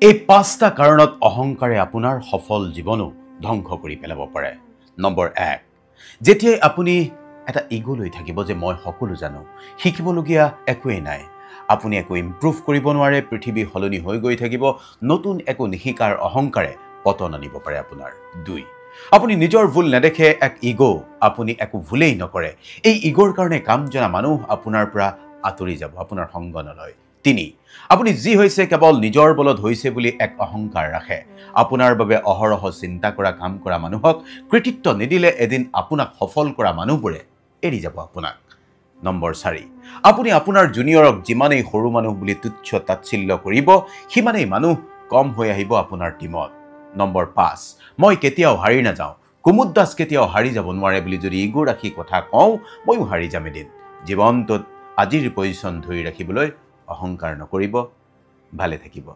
এই পাঁচটা কাৰণত অহংকাৰে আপোনাৰ সফল জীৱনো ধ্বংস কৰি পেলাব পাৰে। নম্বৰ 1, যেতিয়াই আপুনি এটা ইগো লৈ থাকিব যে মই সকলো জানো, শিকিবলগীয়া একোৱেই নাই, আপুনি একো ইম্প্ৰুভ কৰিব নোৱাৰে, পৃথিৱী সলনি হৈ গৈ থাকিব, নতুন একো নিশিকাৰ অহংকাৰে পতন আনিব পাৰে আপোনাৰ। 2, আপুনি নিজৰ ভুল নেদেখে, এক ইগো, আপুনি একো ভুলেই নকৰে, এই ইগোৰ কাৰণে কাম জনা মানুহ আপোনাৰ পৰা আঁতৰি যাব, আপোনাৰ সংগ নলয়। 3, আপুনি যি হৈছে কেৱল নিজৰ বলত হৈছে বুলি এক অহংকাৰ ৰাখে, আপোনাৰ বাবে অহৰহ চিন্তা কৰা কাম কৰা মানুহক কৃতিত্ব নিদিলে এদিন আপোনাক সফল কৰা মানুহবোৰে এৰি যাব আপোনাক। নম্বৰ 4, আপুনি আপোনাৰ জুনিয়ৰক যিমানেই সৰু মানুহ বুলি তুচ্ছ তাচ্ছিল্য কৰিব, সিমানেই মানুহ কম হৈ আহিব আপোনাৰ টীমত। নম্বৰ 5, মই কেতিয়াও হাৰি নাযাওঁ, কুমুদ দাস কেতিয়াও হাৰি যাব নোৱাৰে বুলি যদি ইগো ৰাখি কথা কওঁ, ময়ো হাৰি যাম এদিন। জীৱনটোত আজিৰ পজিশ্যন ধৰি ৰাখিবলৈ অহংকাৰ নকৰিব। ভালে থাকিব।